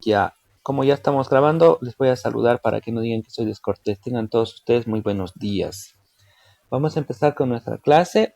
Ya, como ya estamos grabando, les voy a saludar para que no digan que soy descortés. Tengan todos ustedes muy buenos días. Vamos a empezar con nuestra clase.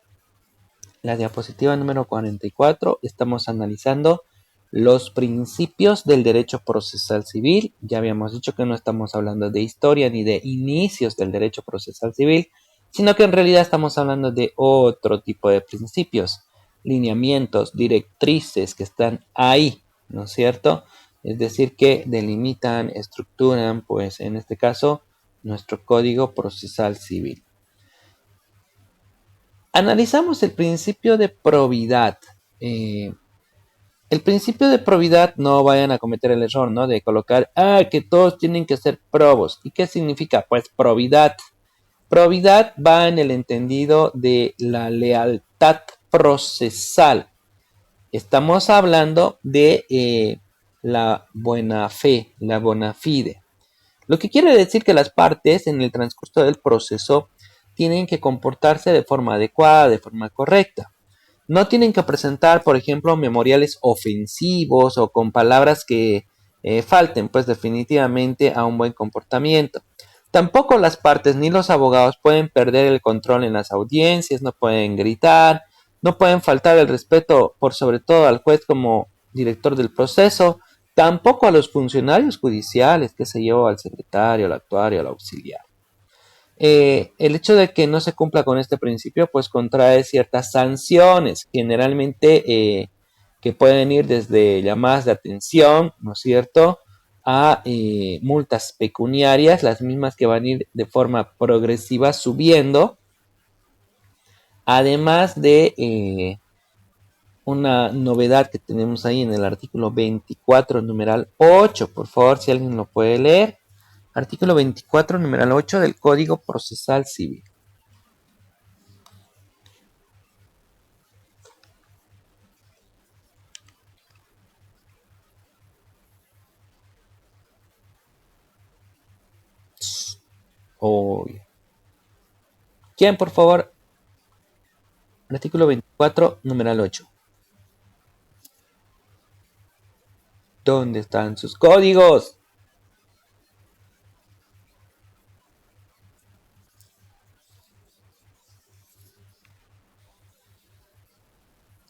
La diapositiva número 44. Estamos analizando los principios del derecho procesal civil. Ya habíamos dicho que no estamos hablando de historia ni de inicios del derecho procesal civil, sino que en realidad estamos hablando de otro tipo de principios, lineamientos, directrices que están ahí, ¿no es cierto? Es decir, que delimitan, estructuran, pues en este caso, nuestro código procesal civil. Analizamos el principio de probidad. El principio de probidad, no vayan a cometer el error, ¿no? De colocar, que todos tienen que ser probos. ¿Y qué significa? Pues probidad. Probidad va en el entendido de la lealtad procesal. Estamos hablando de la buena fe, la bona fide. Lo que quiere decir que las partes en el transcurso del proceso tienen que comportarse de forma adecuada, de forma correcta. No tienen que presentar, por ejemplo, memoriales ofensivos o con palabras que falten, pues definitivamente a un buen comportamiento. Tampoco las partes ni los abogados pueden perder el control en las audiencias, no pueden gritar, no pueden faltar el respeto por sobre todo al juez como director del proceso, tampoco a los funcionarios judiciales, qué sé yo, al secretario, al actuario, al auxiliar. El hecho de que no se cumpla con este principio, pues contrae ciertas sanciones, generalmente que pueden ir desde llamadas de atención, ¿no es cierto?, a multas pecuniarias, las mismas que van a ir de forma progresiva subiendo, además de una novedad que tenemos ahí en el artículo 24, numeral 8, por favor, si alguien lo puede leer. Artículo 24, numeral 8 del Código Procesal Civil. Oh. ¿Quién, por favor? Artículo 24, numeral 8. ¿Dónde están sus códigos?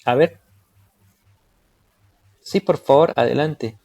A ver. Sí, por favor, adelante.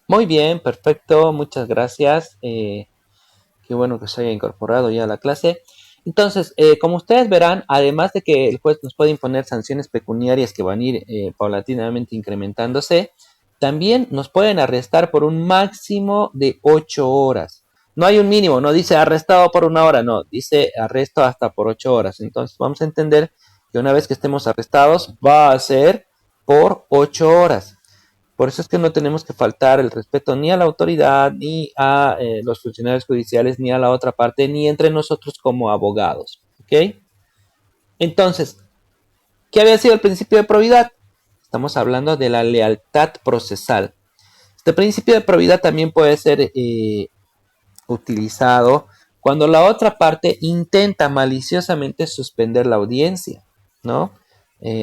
Muy bien, perfecto, muchas gracias. Qué bueno que se haya incorporado ya a la clase. Entonces, como ustedes verán, además de que el juez nos puede imponer sanciones pecuniarias que van a ir paulatinamente incrementándose, también nos pueden arrestar por un máximo de 8 horas. No hay un mínimo, no dice arrestado por 1 hora, no, dice arresto hasta por 8 horas. Entonces, vamos a entender que una vez que estemos arrestados, va a ser por 8 horas. Por eso es que no tenemos que faltar el respeto ni a la autoridad, ni a los funcionarios judiciales, ni a la otra parte, ni entre nosotros como abogados. ¿Ok? Entonces, ¿qué había sido el principio de probidad? Estamos hablando de la lealtad procesal. Este principio de probidad también puede ser utilizado cuando la otra parte intenta maliciosamente suspender la audiencia, ¿no?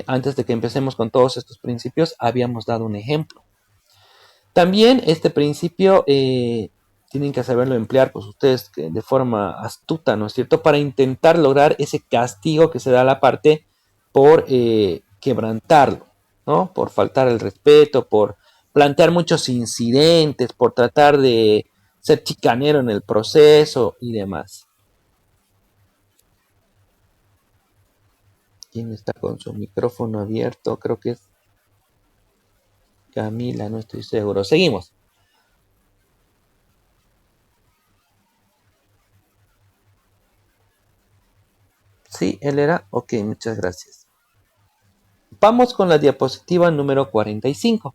Antes de que empecemos con todos estos principios, habíamos dado un ejemplo. También este principio tienen que saberlo emplear, pues ustedes de forma astuta, ¿no es cierto? Para intentar lograr ese castigo que se da a la parte por quebrantarlo, ¿no? Por faltar el respeto, por plantear muchos incidentes, por tratar de ser chicanero en el proceso y demás. ¿Quién está con su micrófono abierto? Creo que es Camila, no estoy seguro. Seguimos. Sí, él era. Ok, muchas gracias. Vamos con la diapositiva número 45.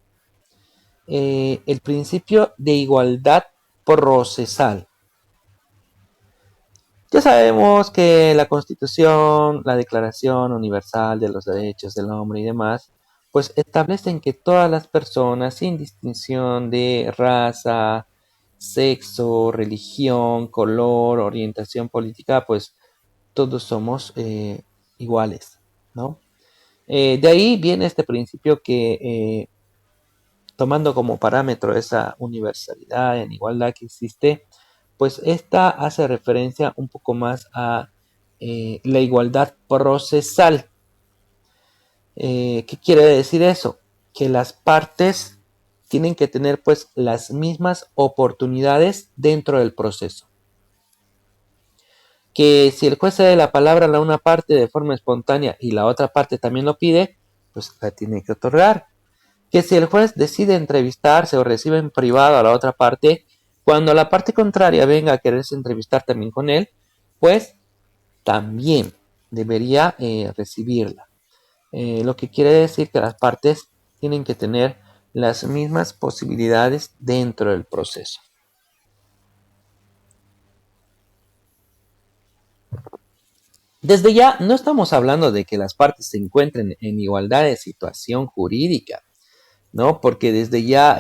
El principio de igualdad procesal. Ya sabemos que la Constitución, la Declaración Universal de los Derechos del Hombre y demás, pues establecen que todas las personas, sin distinción de raza, sexo, religión, color, orientación política, pues todos somos iguales, ¿no? De ahí viene este principio que, tomando como parámetro esa universalidad en igualdad que existe, pues esta hace referencia un poco más a la igualdad procesal. ¿Qué quiere decir eso? Que las partes tienen que tener pues las mismas oportunidades dentro del proceso. Que si el juez cede la palabra a una parte de forma espontánea y la otra parte también lo pide, pues la tiene que otorgar. Que si el juez decide entrevistarse o recibe en privado a la otra parte, cuando la parte contraria venga a quererse entrevistar también con él, pues también debería recibirla. Lo que quiere decir que las partes tienen que tener las mismas posibilidades dentro del proceso. Desde ya no estamos hablando de que las partes se encuentren en igualdad de situación jurídica, ¿no? Porque desde ya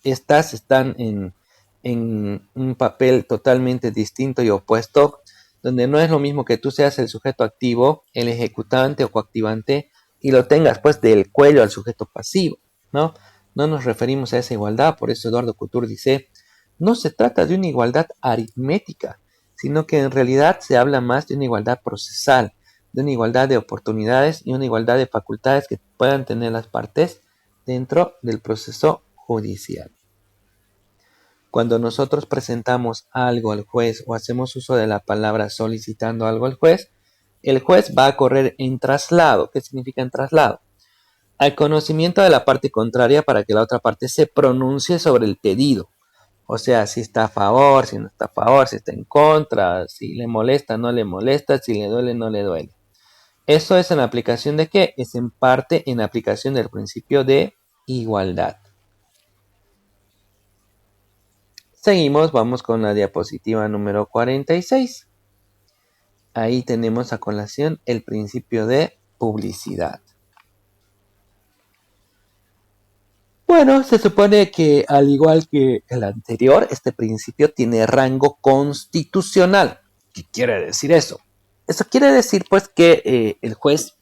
estas están en un papel totalmente distinto y opuesto, donde no es lo mismo que tú seas el sujeto activo, el ejecutante o coactivante, y lo tengas pues del cuello al sujeto pasivo, ¿no? No nos referimos a esa igualdad, por eso Eduardo Couture dice, no se trata de una igualdad aritmética, sino que en realidad se habla más de una igualdad procesal, de una igualdad de oportunidades y una igualdad de facultades que puedan tener las partes dentro del proceso judicial. Cuando nosotros presentamos algo al juez o hacemos uso de la palabra solicitando algo al juez, el juez va a correr en traslado. ¿Qué significa en traslado? Al conocimiento de la parte contraria para que la otra parte se pronuncie sobre el pedido. O sea, si está a favor, si no está a favor, si está en contra, si le molesta, no le molesta, si le duele, no le duele. Eso es en aplicación de qué? Es en parte en aplicación del principio de igualdad. Seguimos, vamos con la diapositiva número 46. Ahí tenemos a colación el principio de publicidad. Bueno, se supone que al igual que el anterior, este principio tiene rango constitucional. ¿Qué quiere decir eso? Eso quiere decir pues que el juez,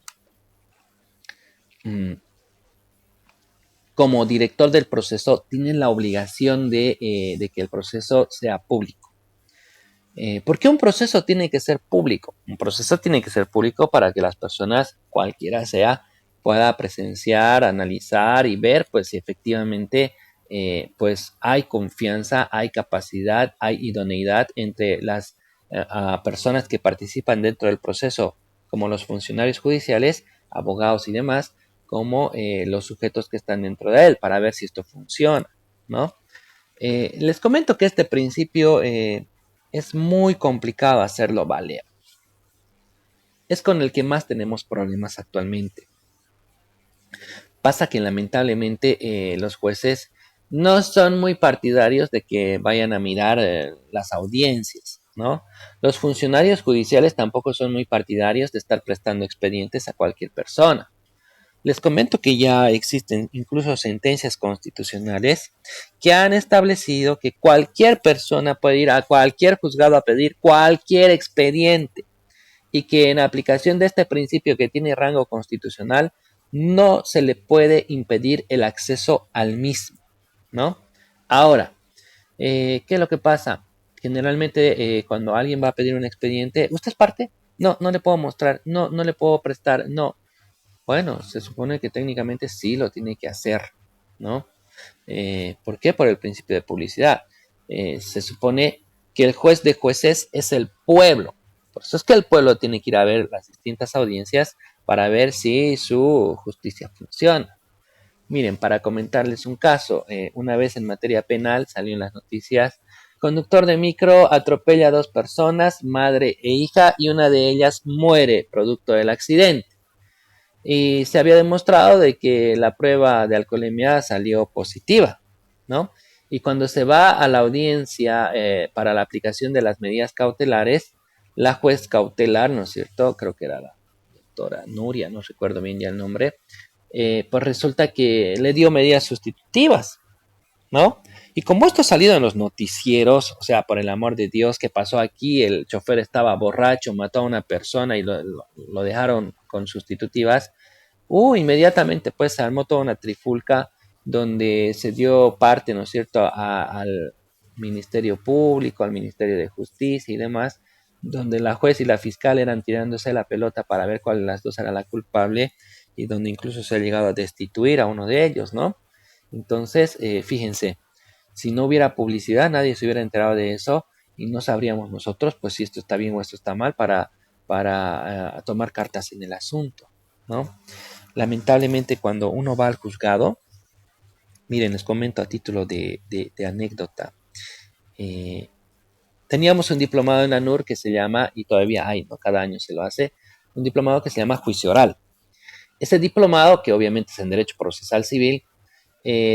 como director del proceso, tiene la obligación de que el proceso sea público. ¿Por qué un proceso tiene que ser público? Un proceso tiene que ser público para que las personas, cualquiera sea, pueda presenciar, analizar y ver pues si efectivamente pues hay confianza, hay capacidad, hay idoneidad entre las personas que participan dentro del proceso, como los funcionarios judiciales, abogados y demás, como los sujetos que están dentro de él, para ver si esto funciona, ¿no? Les comento que este principio es muy complicado hacerlo valer. Es con el que más tenemos problemas actualmente. Pasa que lamentablemente los jueces no son muy partidarios de que vayan a mirar las audiencias, ¿no? Los funcionarios judiciales tampoco son muy partidarios de estar prestando expedientes a cualquier persona. Les comento que ya existen incluso sentencias constitucionales que han establecido que cualquier persona puede ir a cualquier juzgado a pedir cualquier expediente y que en aplicación de este principio que tiene rango constitucional no se le puede impedir el acceso al mismo, ¿no? Ahora, ¿qué es lo que pasa? Generalmente cuando alguien va a pedir un expediente, ¿usted es parte? No, no le puedo mostrar, no, no le puedo prestar, no. Bueno, se supone que técnicamente sí lo tiene que hacer, ¿no? ¿Por qué? Por el principio de publicidad. Se supone que el juez de jueces es el pueblo. Por eso es que el pueblo tiene que ir a ver las distintas audiencias para ver si su justicia funciona. Miren, para comentarles un caso, una vez en materia penal salió en las noticias, conductor de micro atropella a dos personas, madre e hija, y una de ellas muere producto del accidente. y se había demostrado de que la prueba de alcoholemia salió positiva, ¿no? Y cuando se va a la audiencia para la aplicación de las medidas cautelares, la juez cautelar, ¿no es cierto? Creo que era la doctora Nuria, no recuerdo bien ya el nombre, pues resulta que le dio medidas sustitutivas, ¿no? Y como esto ha salido en los noticieros, o sea, por el amor de Dios, ¿qué pasó aquí? El chofer estaba borracho, mató a una persona y lo dejaron con sustitutivas. Inmediatamente pues se armó toda una trifulca donde se dio parte, ¿no es cierto?, al Ministerio Público, al Ministerio de Justicia y demás, donde la juez y la fiscal eran tirándose la pelota para ver cuál de las dos era la culpable y donde incluso se ha llegado a destituir a uno de ellos, ¿no? Entonces, fíjense, si no hubiera publicidad, nadie se hubiera enterado de eso y no sabríamos nosotros, pues si esto está bien o esto está mal para tomar cartas en el asunto, ¿no? Lamentablemente, cuando uno va al juzgado, miren, les comento a título de anécdota. eh, Teníamos un diplomado en ANUR que se llama, y todavía hay, ¿no? Cada año se lo hace, un diplomado que se llama juicio oral. Ese diplomado, que obviamente es en Derecho Procesal Civil,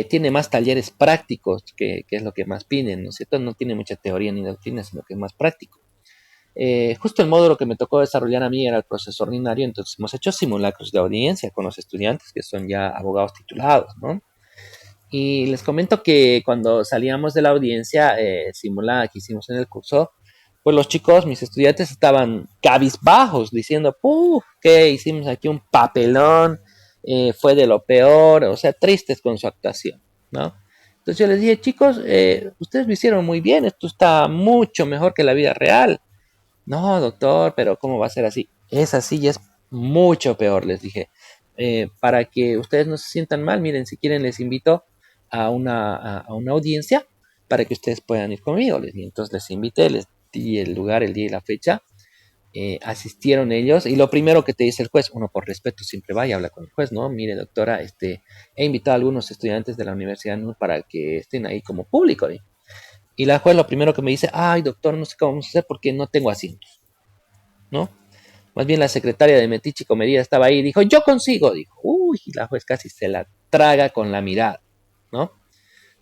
tiene más talleres prácticos, que es lo que más piden, ¿no es cierto? No tiene mucha teoría ni doctrina, sino que es más práctico. Justo el módulo que me tocó desarrollar a mí era el proceso ordinario, entonces hemos hecho simulacros de audiencia con los estudiantes que son ya abogados titulados, ¿no? Y les comento que cuando salíamos de la audiencia simulada que hicimos en el curso, pues los chicos, mis estudiantes, estaban cabizbajos diciendo, ¡puf! ¿Qué hicimos aquí? Un papelón, fue de lo peor, o sea, tristes con su actuación, ¿no? Entonces yo les dije, chicos, ustedes lo hicieron muy bien, esto está mucho mejor que la vida real. No, doctor, pero ¿cómo va a ser así? Es así y es mucho peor, les dije. Para que ustedes no se sientan mal, miren, si quieren les invito a una audiencia para que ustedes puedan ir conmigo. Les dije. Entonces les invité, les di el lugar, el día y la fecha. Asistieron ellos y lo primero que te dice el juez, uno por respeto siempre va y habla con el juez, ¿no? Mire, doctora, he invitado a algunos estudiantes de la Universidad NUR para que estén ahí como público. Y la juez lo primero que me dice, ay, doctor, no sé cómo vamos a hacer porque no tengo asientos, ¿no? Más bien la secretaria de Metiche y Comería estaba ahí y dijo, yo consigo, dijo, y la juez casi se la traga con la mirada, ¿no?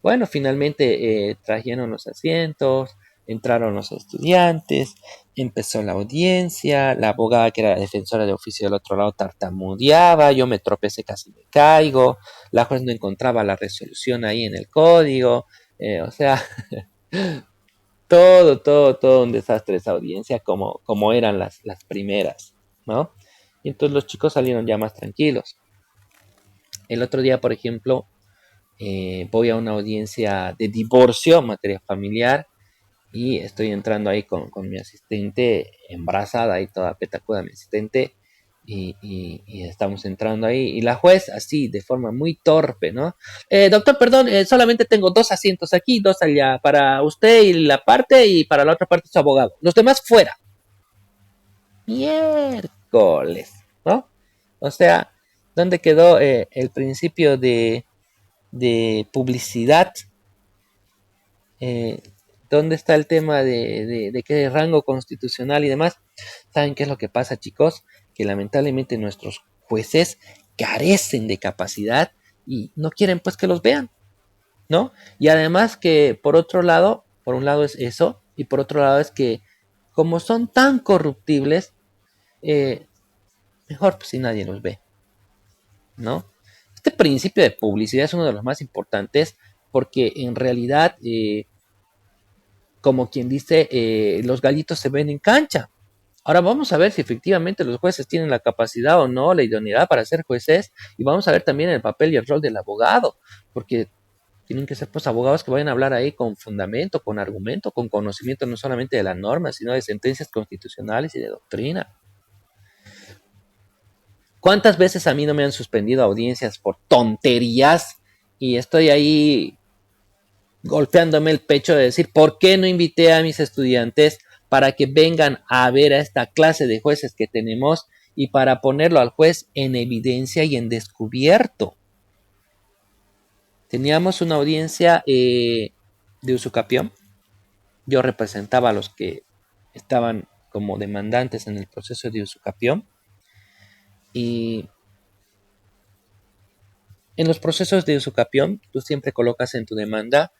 Bueno, finalmente trajeron los asientos, entraron los estudiantes, empezó la audiencia, la abogada que era la defensora de oficio del otro lado tartamudeaba, yo me tropecé, casi me caigo, la juez no encontraba la resolución ahí en el código, o sea, todo un desastre esa audiencia como eran las primeras, ¿no? Y entonces los chicos salieron ya más tranquilos. El otro día, por ejemplo, voy a una audiencia de divorcio, materia familiar, y estoy entrando ahí con mi asistente, embarazada y toda petacuda mi asistente, y estamos entrando ahí, y la juez así, de forma muy torpe, ¿no? Doctor, perdón, solamente tengo dos asientos aquí, dos allá, para usted y la parte, y para la otra parte su abogado. Los demás fuera. Miércoles, ¿no? O sea, ¿dónde quedó el principio de publicidad? Eh, ¿Dónde está el tema de qué rango constitucional y demás? ¿Saben qué es lo que pasa, chicos? Que lamentablemente nuestros jueces carecen de capacidad y no quieren pues que los vean, ¿no? Y además que por un lado es eso, y por otro lado es que como son tan corruptibles, eh, mejor pues si nadie los ve, ¿no? Este principio de publicidad es uno de los más importantes porque en realidad como quien dice, los gallitos se ven en cancha. Ahora vamos a ver si efectivamente los jueces tienen la capacidad o no, la idoneidad para ser jueces, y vamos a ver también el papel y el rol del abogado, porque tienen que ser pues abogados que vayan a hablar ahí con fundamento, con argumento, con conocimiento no solamente de la norma, sino de sentencias constitucionales y de doctrina. ¿Cuántas veces a mí no me han suspendido audiencias por tonterías? Y estoy ahí golpeándome el pecho de decir, ¿por qué no invité a mis estudiantes para que vengan a ver a esta clase de jueces que tenemos y para ponerlo al juez en evidencia y en descubierto? Teníamos una audiencia de usucapión. Yo representaba a los que estaban como demandantes en el proceso de usucapión y En los procesos de usucapión, tú siempre colocas en tu demanda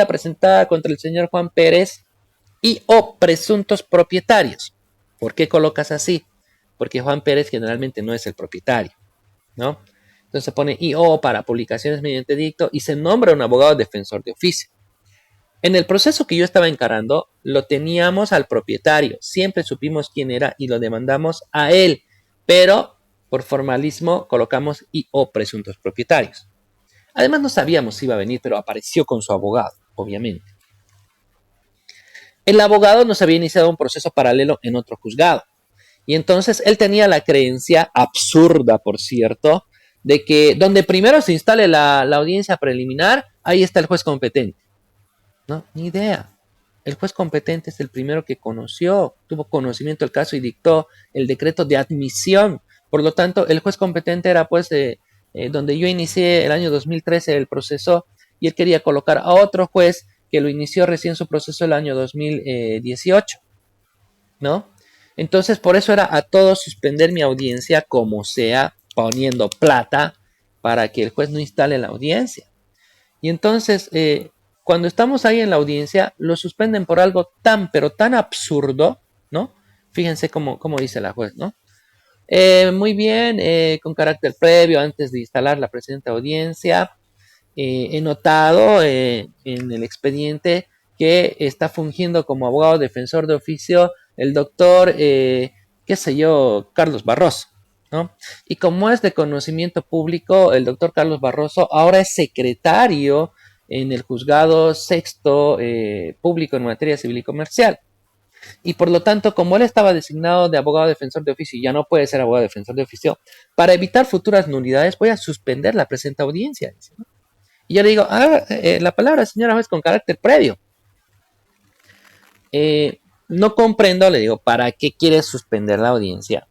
presentada contra el señor Juan Pérez y o presuntos propietarios. ¿Por qué colocas así? Porque Juan Pérez generalmente no es el propietario, ¿no? Entonces se pone IO para publicaciones mediante dicto y se nombra un abogado defensor de oficio. En el proceso que yo estaba encarando, lo teníamos al propietario, siempre supimos quién era y lo demandamos a él, pero por formalismo colocamos IO presuntos propietarios. Además no sabíamos si iba a venir, pero apareció con su abogado, obviamente. El abogado nos había iniciado un proceso paralelo en otro juzgado. Y entonces él tenía la creencia, absurda por cierto, de que donde primero se instale la audiencia preliminar, ahí está el juez competente. No, ni idea. El juez competente es el primero que conoció, tuvo conocimiento del caso y dictó el decreto de admisión. Por lo tanto, el juez competente era pues donde yo inicié el año 2013 el proceso y él quería colocar a otro juez que lo inició recién su proceso el año 2018, ¿no? Entonces, por eso era a todos suspender mi audiencia como sea, poniendo plata para que el juez no instale la audiencia. Y entonces, cuando estamos ahí en la audiencia, lo suspenden por algo tan, pero tan absurdo, ¿no? Fíjense cómo dice la juez, ¿no? Muy bien, con carácter previo, antes de instalar la presente audiencia, he notado en el expediente que está fungiendo como abogado defensor de oficio el doctor, qué sé yo, Carlos Barroso, ¿no? Y como es de conocimiento público, el doctor Carlos Barroso ahora es secretario en el juzgado sexto público en materia civil y comercial. Y por lo tanto, como él estaba designado de abogado defensor de oficio y ya no puede ser abogado defensor de oficio, para evitar futuras nulidades voy a suspender la presente audiencia. ¿No? Y yo le digo, la palabra señora juez con carácter previo. No comprendo, le digo, ¿para qué quiere suspender la audiencia?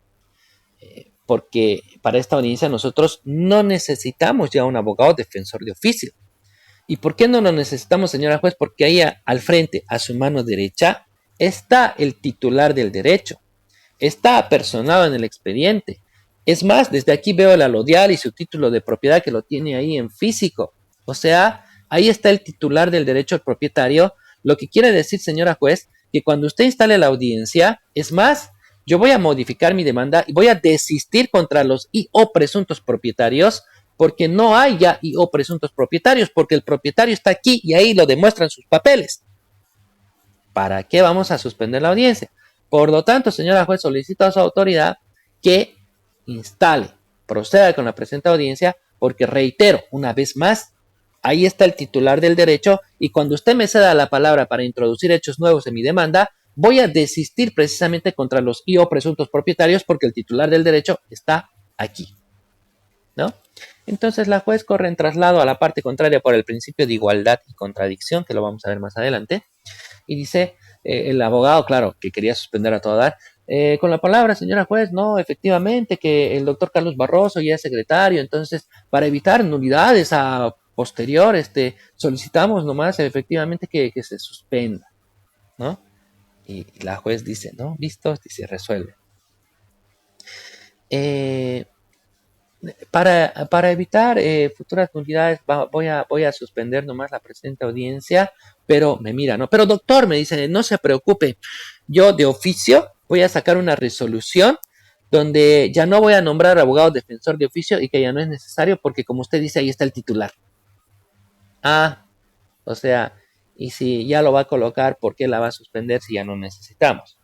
Porque para esta audiencia nosotros no necesitamos ya un abogado defensor de oficio. ¿Y por qué no lo necesitamos, señora juez? Porque ahí al frente, a su mano derecha, está el titular del derecho. Está apersonado en el expediente. Es más, desde aquí veo el alodial y su título de propiedad que lo tiene ahí en físico. O sea, ahí está el titular del derecho al propietario, lo que quiere decir, señora juez, que cuando usted instale la audiencia, es más, yo voy a modificar mi demanda y voy a desistir contra los y o presuntos propietarios, porque no hay ya y o presuntos propietarios, porque el propietario está aquí y ahí lo demuestran sus papeles. ¿Para qué vamos a suspender la audiencia? Por lo tanto, señora juez, solicito a su autoridad que instale, proceda con la presente audiencia, porque reitero, una vez más, ahí está el titular del derecho y cuando usted me ceda la palabra para introducir hechos nuevos en mi demanda, voy a desistir precisamente contra los y o presuntos propietarios porque el titular del derecho está aquí, ¿no? Entonces la juez corre en traslado a la parte contraria por el principio de igualdad y contradicción, que lo vamos a ver más adelante, y dice el abogado, claro, que quería suspender a todo dar, con la palabra, señora juez, no, efectivamente que el doctor Carlos Barroso ya es secretario, entonces para evitar nulidades a posterior, solicitamos nomás efectivamente que se suspenda, ¿no? Y la juez dice, no, listo, y se resuelve. Para evitar futuras nulidades voy a suspender nomás la presente audiencia, pero me mira, ¿no? Pero doctor, me dice, no se preocupe, yo de oficio voy a sacar una resolución donde ya no voy a nombrar abogado defensor de oficio y que ya no es necesario porque como usted dice, ahí está el titular. O sea, y si ya lo va a colocar, ¿por qué la va a suspender si ya no necesitamos?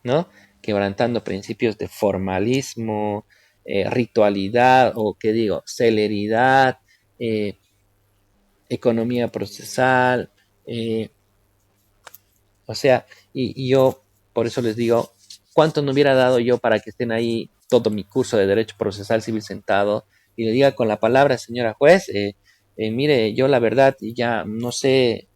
¿No? Quebrantando principios de formalismo, ritualidad o, ¿qué digo?, celeridad, economía procesal, o sea, y yo por eso les digo, ¿cuánto no hubiera dado yo para que estén ahí todo mi curso de Derecho Procesal Civil sentado y le diga con la palabra, señora juez, mire, yo la verdad ya no sé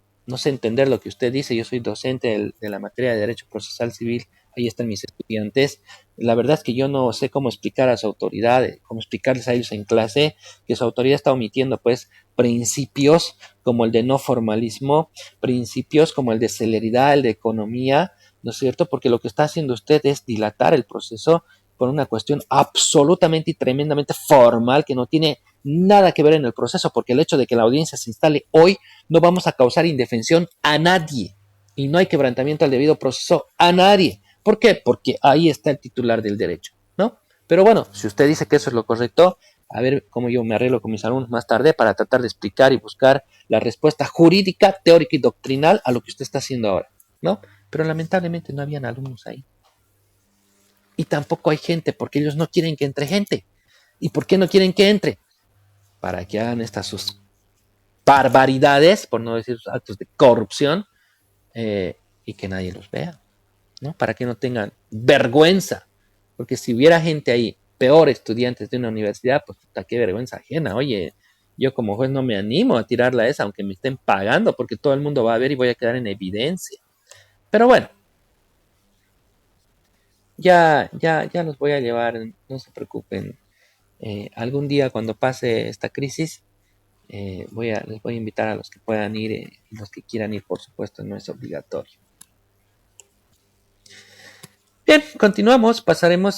entender lo que usted dice, yo soy docente de la materia de Derecho Procesal Civil, ahí están mis estudiantes, la verdad es que yo no sé cómo explicar a su autoridad, cómo explicarles a ellos en clase, que su autoridad está omitiendo pues principios como el de no formalismo, principios como el de celeridad, el de economía, ¿no es cierto? Porque lo que está haciendo usted es dilatar el proceso, por una cuestión absolutamente y tremendamente formal que no tiene nada que ver en el proceso, porque el hecho de que la audiencia se instale hoy no vamos a causar indefensión a nadie y no hay quebrantamiento al debido proceso a nadie. ¿Por qué? Porque ahí está el titular del derecho, ¿no? Pero bueno, si usted dice que eso es lo correcto, a ver cómo yo me arreglo con mis alumnos más tarde para tratar de explicar y buscar la respuesta jurídica, teórica y doctrinal a lo que usted está haciendo ahora, ¿no? Pero lamentablemente no habían alumnos ahí. Y tampoco hay gente porque ellos no quieren que entre gente. ¿Y por qué no quieren que entre? Para que hagan estas sus barbaridades, por no decir sus actos de corrupción, y que nadie los vea, ¿no? Para que no tengan vergüenza. Porque si hubiera gente ahí, peor estudiantes de una universidad, pues puta, qué vergüenza ajena. Oye, yo como juez no me animo a tirarla esa, aunque me estén pagando, porque todo el mundo va a ver y voy a quedar en evidencia. Pero bueno, ya los voy a llevar, no se preocupen. Algún día cuando pase esta crisis, les voy a invitar a los que puedan ir y los que quieran ir, por supuesto, no es obligatorio. Bien, continuamos, pasaremos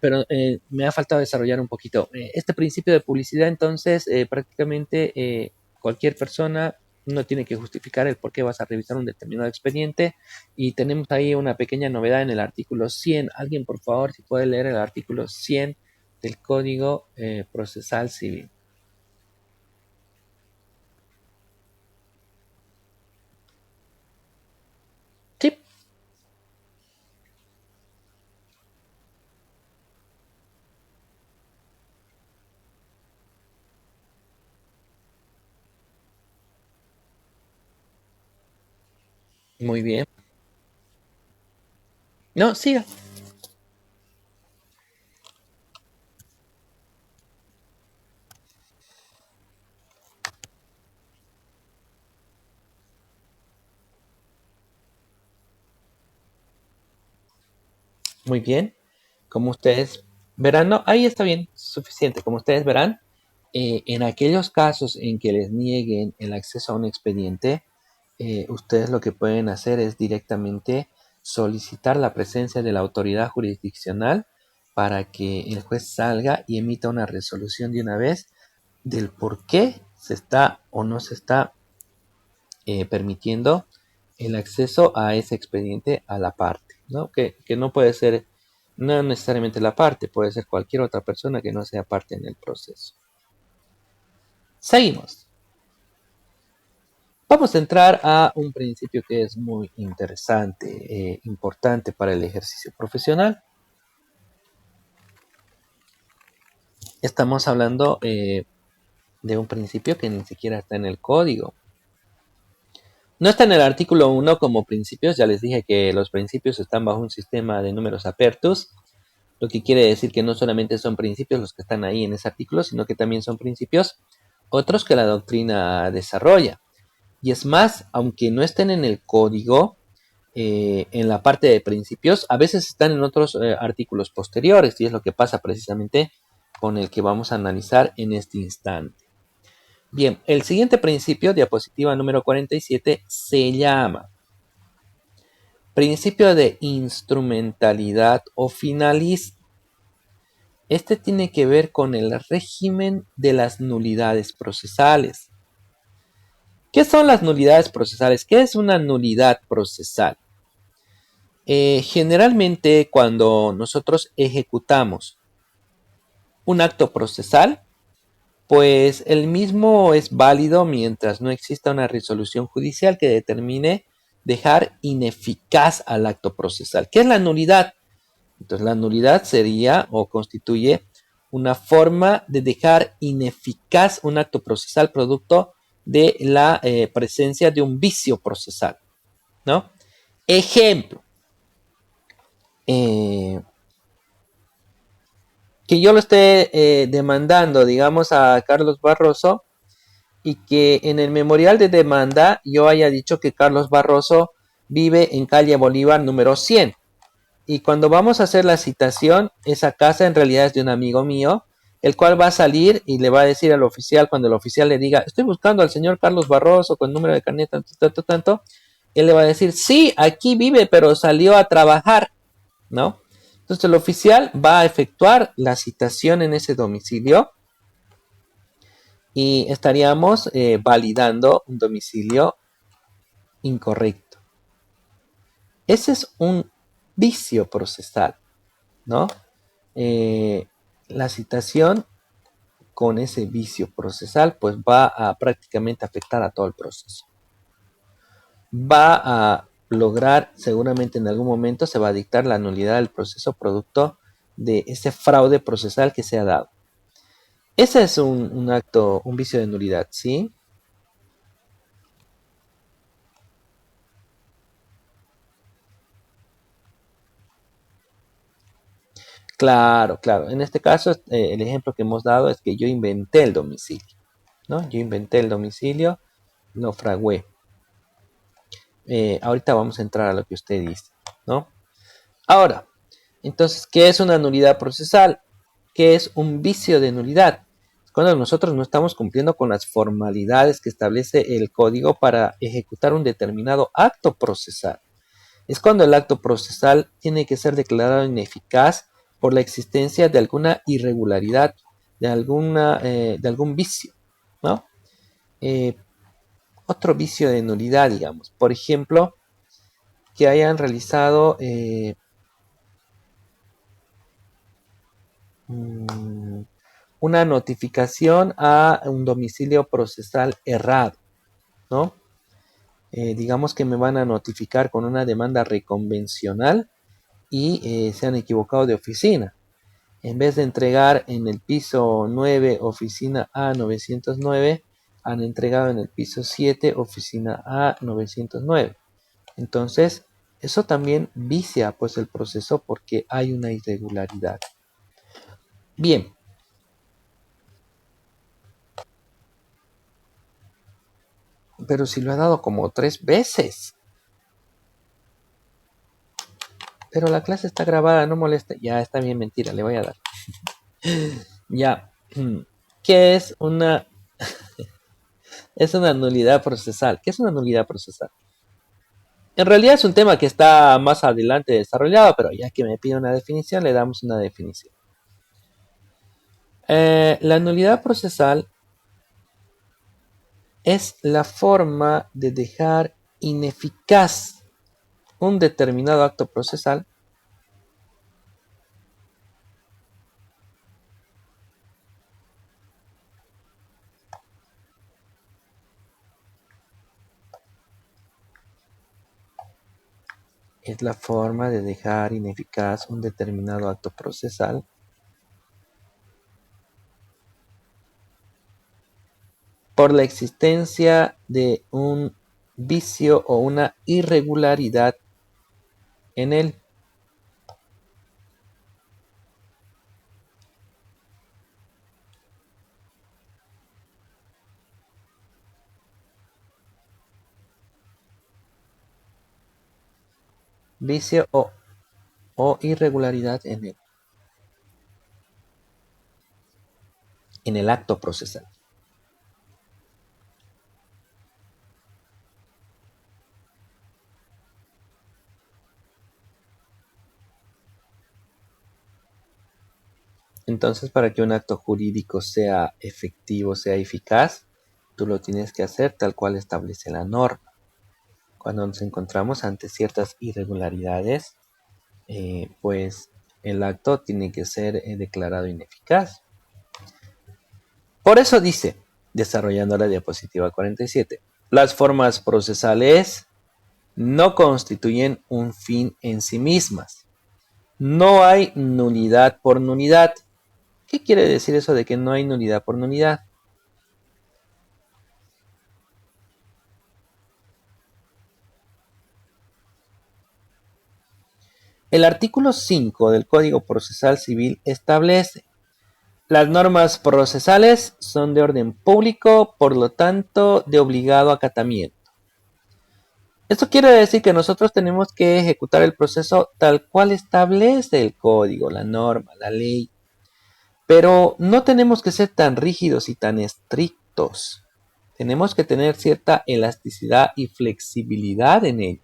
pero me ha faltado desarrollar un poquito. Este principio de publicidad, entonces, prácticamente cualquier persona no tiene que justificar el por qué vas a revisar un determinado expediente. Y tenemos ahí una pequeña novedad en el artículo 100. Alguien, por favor, si puede leer el artículo 100 del Código Procesal Civil. Sí, muy bien. No, siga. Muy bien. Como ustedes verán, no, ahí está bien, suficiente. Como ustedes verán, en aquellos casos en que les nieguen el acceso a un expediente, ustedes lo que pueden hacer es directamente solicitar la presencia de la autoridad jurisdiccional para que el juez salga y emita una resolución de una vez del por qué se está o no se está permitiendo el acceso a ese expediente a la parte, ¿no? Que no puede ser, no necesariamente la parte, puede ser cualquier otra persona que no sea parte en el proceso. Seguimos. Vamos a entrar a un principio que es muy interesante, importante para el ejercicio profesional. Estamos hablando de un principio que ni siquiera está en el código. No está en el artículo 1 como principios, ya les dije que los principios están bajo un sistema de números apertus, lo que quiere decir que no solamente son principios los que están ahí en ese artículo, sino que también son principios otros que la doctrina desarrolla. Y es más, aunque no estén en el código, en la parte de principios, a veces están en otros artículos posteriores, y es lo que pasa precisamente con el que vamos a analizar en este instante. Bien, el siguiente principio, diapositiva número 47, se llama principio de instrumentalidad o finalismo. Este tiene que ver con el régimen de las nulidades procesales. ¿Qué son las nulidades procesales? ¿Qué es una nulidad procesal? Generalmente cuando nosotros ejecutamos un acto procesal, pues el mismo es válido mientras no exista una resolución judicial que determine dejar ineficaz al acto procesal. ¿Qué es la nulidad? Entonces la nulidad sería o constituye una forma de dejar ineficaz un acto procesal producto de la presencia de un vicio procesal, ¿no? Ejemplo, que yo lo esté demandando, digamos, a Carlos Barroso y que en el memorial de demanda yo haya dicho que Carlos Barroso vive en calle Bolívar número 100. Y cuando vamos a hacer la citación, esa casa en realidad es de un amigo mío, el cual va a salir y le va a decir al oficial, cuando el oficial le diga, estoy buscando al señor Carlos Barroso con número de carnet, tanto, él le va a decir, sí, aquí vive, pero salió a trabajar, ¿no? Entonces el oficial va a efectuar la citación en ese domicilio y estaríamos validando un domicilio incorrecto. Ese es un vicio procesal, ¿no? La citación con ese vicio procesal pues va a prácticamente afectar a todo el proceso. Va a lograr, seguramente en algún momento se va a dictar la nulidad del proceso producto de ese fraude procesal que se ha dado. Ese es un acto, un vicio de nulidad, ¿sí? Claro, claro. En este caso, el ejemplo que hemos dado es que yo inventé el domicilio, ¿no? Yo inventé el domicilio, lo fragué. Ahorita vamos a entrar a lo que usted dice, ¿no? Ahora, entonces, ¿qué es una nulidad procesal? ¿Qué es un vicio de nulidad? Cuando nosotros no estamos cumpliendo con las formalidades que establece el código para ejecutar un determinado acto procesal. Es cuando el acto procesal tiene que ser declarado ineficaz por la existencia de alguna irregularidad, de algún vicio, ¿no? Eh, Otro vicio de nulidad, digamos. Por ejemplo, que hayan realizado una notificación a un domicilio procesal errado, ¿no? Digamos que me van a notificar con una demanda reconvencional y se han equivocado de oficina. En vez de entregar en el piso 9, oficina A909, han entregado en el piso 7, oficina A909. Entonces, eso también vicia pues el proceso porque hay una irregularidad. Bien, pero si lo ha dado como 3 veces. Pero la clase está grabada, no moleste. Ya está bien, mentira, le voy a dar. Ya. ¿Qué es una? Es una nulidad procesal. ¿Qué es una nulidad procesal? En realidad es un tema que está más adelante desarrollado, pero ya que me pide una definición, le damos una definición. La nulidad procesal es la forma de dejar ineficaz un determinado acto procesal es la forma de dejar ineficaz un determinado acto procesal por la existencia de un vicio o una irregularidad en él. Vicio o irregularidad en el acto procesal. Entonces, para que un acto jurídico sea efectivo, sea eficaz, tú lo tienes que hacer tal cual establece la norma. Cuando nos encontramos ante ciertas irregularidades, pues el acto tiene que ser declarado ineficaz. Por eso dice, desarrollando la diapositiva 47, las formas procesales no constituyen un fin en sí mismas. No hay nulidad por nulidad. ¿Qué quiere decir eso de que no hay nulidad por nulidad? El artículo 5 del Código Procesal Civil establece: las normas procesales son de orden público, por lo tanto, de obligado acatamiento. Esto quiere decir que nosotros tenemos que ejecutar el proceso tal cual establece el código, la norma, la ley. Pero no tenemos que ser tan rígidos y tan estrictos. Tenemos que tener cierta elasticidad y flexibilidad en ello.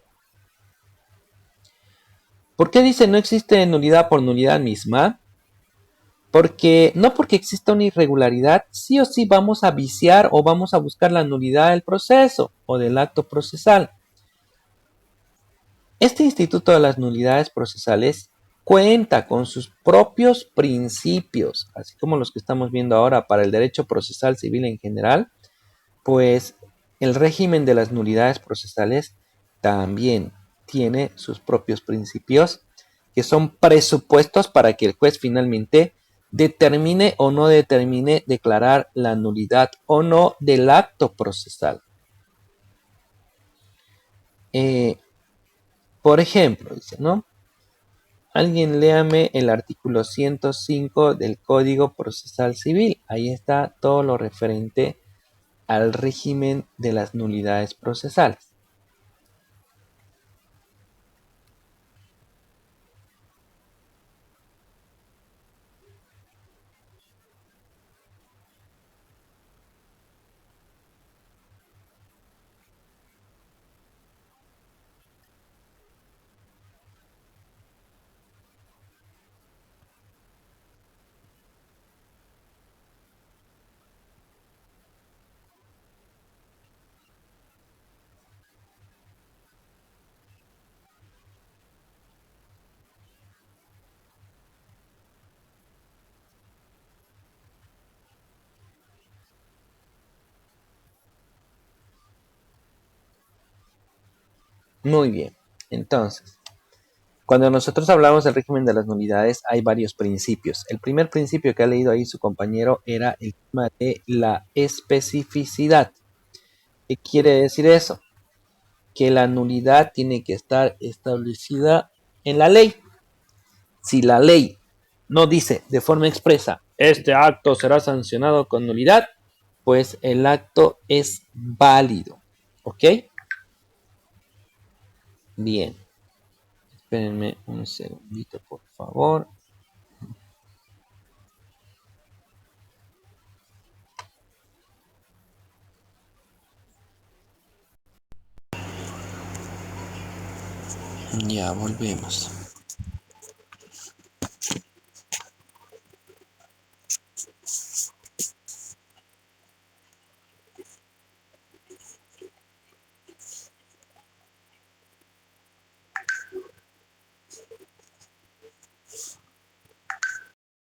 ¿Por qué dice no existe nulidad por nulidad misma? Porque no porque exista una irregularidad, sí o sí vamos a viciar o vamos a buscar la nulidad del proceso o del acto procesal. Este Instituto de las Nulidades Procesales cuenta con sus propios principios, así como los que estamos viendo ahora para el derecho procesal civil en general, pues el régimen de las nulidades procesales también tiene sus propios principios que son presupuestos para que el juez finalmente determine o no determine declarar la nulidad o no del acto procesal. Eh, por ejemplo, dice, ¿no? Alguien léame el artículo 105 del Código Procesal Civil. Ahí está todo lo referente al régimen de las nulidades procesales. Muy bien. Entonces, cuando nosotros hablamos del régimen de las nulidades, hay varios principios. El primer principio que ha leído ahí su compañero era el tema de la especificidad. ¿Qué quiere decir eso? Que la nulidad tiene que estar establecida en la ley. Si la ley no dice de forma expresa, este acto será sancionado con nulidad, pues el acto es válido. ¿Ok? Bien. Espérenme un segundito, por favor. Ya volvemos.